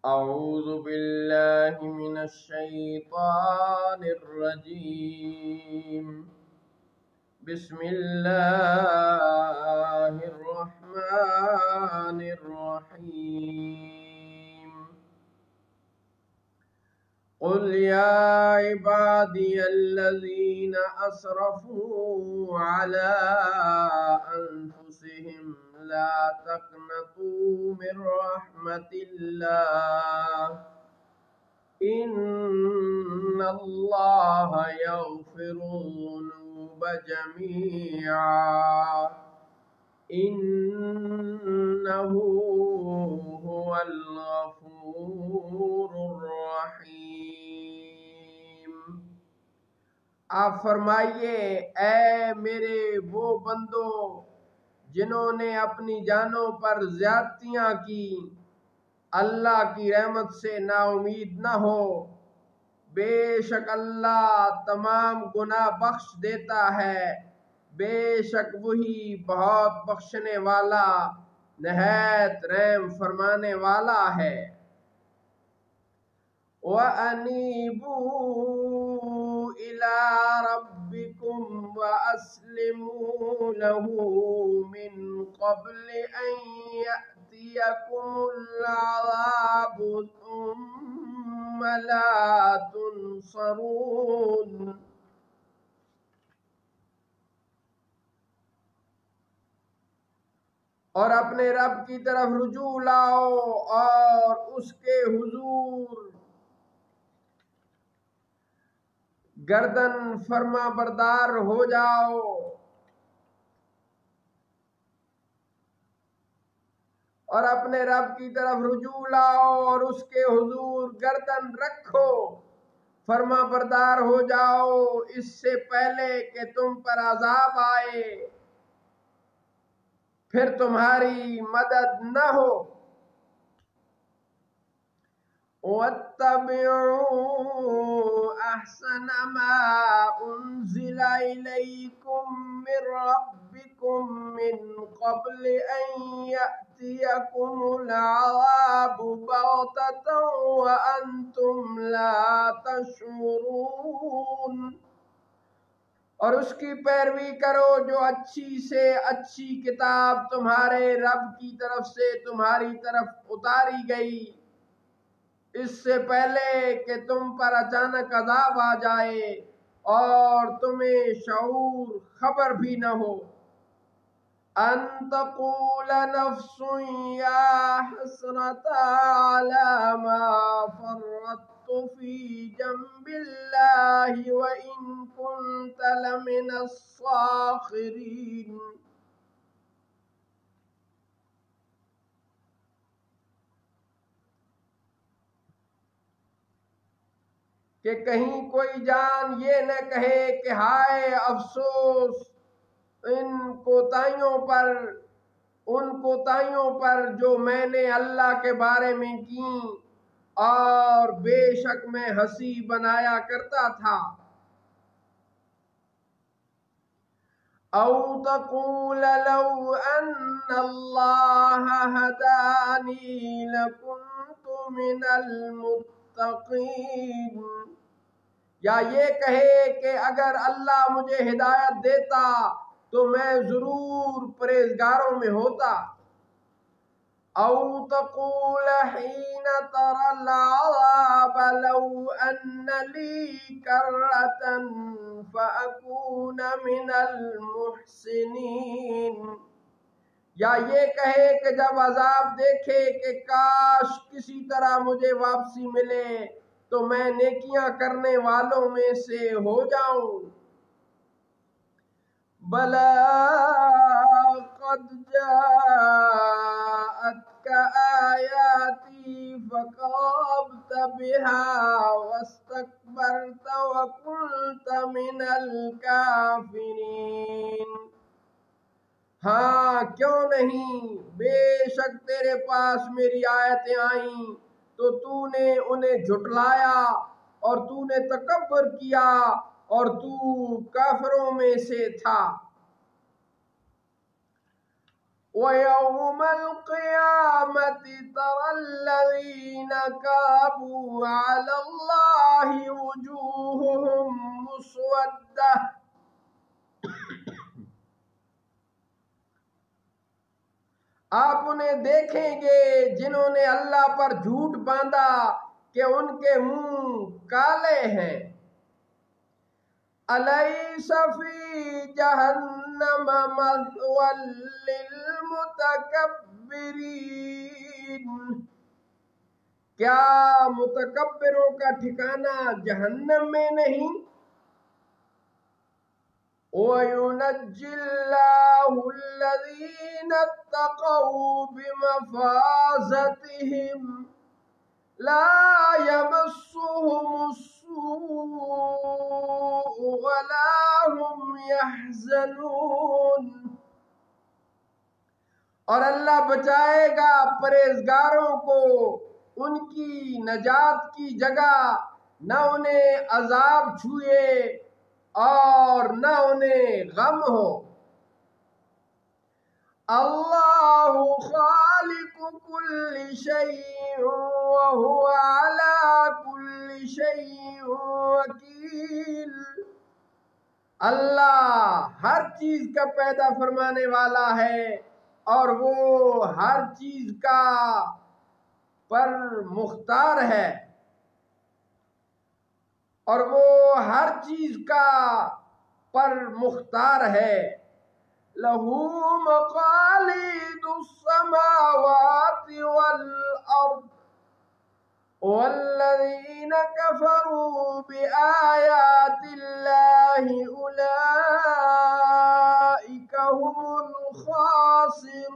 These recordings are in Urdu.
أعوذ بالله من الشيطان الرجيم. بسم الله الرحمن الرحيم. قل يا عبادي الذين أسرفوا على أنفسهم لا تقنطوا من رحمة الله إن الله يغفر الذنوب جميعا إنه هو الغفور الرحیم۔ آپ فرمائیے اے میرے وہ بندو جنہوں نے اپنی جانوں پر زیادتیاں کی، اللہ کی رحمت سے نا امید نہ ہو، بے شک اللہ تمام گناہ بخش دیتا ہے، بے شک وہی بہت بخشنے والا نہایت رحم فرمانے والا ہے۔ وَأَنِيبُوا إِلَىٰ رَبِّكُمْ وَأَسْلِمُوا لَهُ مِن قَبْلِ أَن يَأْتِيَكُمُ الْعَذَابُ ثُمَّ لَا تُنصَرُونَ۔ اور اپنے رب کی طرف رجوع لاؤ اور اس کے حضور گردن فرما بردار ہو جاؤ، اور اپنے رب کی طرف رجوع لاؤ اور اس کے حضور گردن رکھو، فرما بردار ہو جاؤ اس سے پہلے کہ تم پر عذاب آئے پھر تمہاری مدد نہ ہو۔ وَاتَّبِعُوا أَحْسَنَ مَا أُنزِلَ إِلَيْكُم مِّن رَّبِّكُم مِّن قَبْلِ أَن يَأْتِيَكُمُ الْعَذَابُ بَغْتَةً وَأَنتُمْ لَا تَشْعُرُونَ۔ اور اس کی پیروی کرو جو اچھی سے اچھی کتاب تمہارے رب کی طرف سے تمہاری طرف اتاری گئی، اس سے پہلے کہ تم پر اچانک عذاب آ جائے اور تمہیں شعور خبر بھی نہ ہو۔ ان تقول نفس یا حسرۃ علی ما فرطت فی جنب اللہ وان کنت لمن الساخرین۔ کہ کہیں کوئی جان یہ نہ کہے کہ ہائے افسوس ان کوتاہیوں پر جو میں نے اللہ کے بارے میں کیں اور بے شک میں ہنسی بنایا کرتا تھا۔ او تقول لو ان اللہ ہدانی لکنت من المتقین، یا یہ کہے کہ اگر اللہ مجھے ہدایت دیتا تو میں ضرور پرہیزگاروں میں ہوتا۔ او تقول حین تری العذاب لو ان لی کرۃ فاکون من المحسنین، یا یہ کہے کہ جب عذاب دیکھے کہ کاش کسی طرح مجھے واپسی ملے تو میں نیکیاں کرنے والوں میں سے ہو جاؤں۔ بلی قد جاءتک آیاتی فکذبت بها واستکبرت وکنت من الکافرین۔ ہاں کیوں نہیں، بے شک تیرے پاس میری آیتیں آئیں تو تو نے انہیں جھٹلایا اور تو نے تکبر کیا اور تو کافروں میں سے تھا۔ وَيَوْمَ الْقِيَامَةِ تَرَى الَّذِينَ كذبوا على الله وجوههم مسودة آپ انہیں دیکھیں گے جنہوں نے اللہ پر جھوٹ باندھا کہ ان کے منہ کالے ہیں أَلَيْسَ فِي جَهَنَّمَ مَثْوًى لِّلْمُتَكَبِّرِينَ کیا متکبروں کا ٹھکانہ جہنم میں نہیں؟ وَيُنَجِّي اللَّهُ الَّذِينَ اتَّقَوْا بِمَفَازَتِهِمْ لَا يَمَسُّهُمُ السُّوءُ وَلَا هُمْ يَحْزَنُونَ اور اللہ بچائے گا پرہیزگاروں کو ان کی نجات کی جگہ، نہ انہیں عذاب چھوئے اور نہ انہیں غم ہو۔ اللہ خالق کل شیء وہو علی کل شیء وکیل، اللہ ہر چیز کا پیدا فرمانے والا ہے اور وہ ہر چیز کا پر مختار ہے، اور وہ ہر چیز کا پر مختار ہے۔ لَهُ مَقَالِيدُ السَّمَاوَاتِ وَالْأَرْضِ وَالَّذِينَ كَفَرُوا بِآيَاتِ اللَّهِ أُولَئِكَ هُمُ الْخَاسِرُونَ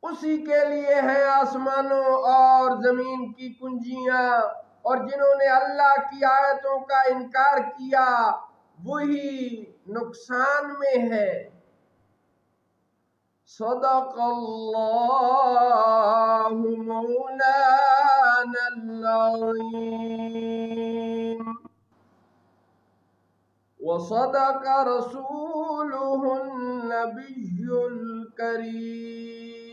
اسی کے لیے ہیں آسمانوں اور زمین کی کنجیاں، اور جنہوں نے اللہ کی آیتوں کا انکار کیا وہی نقصان میں ہے۔ صدق اللہ مولانا العظیم وصدق رسوله النبی الکریم۔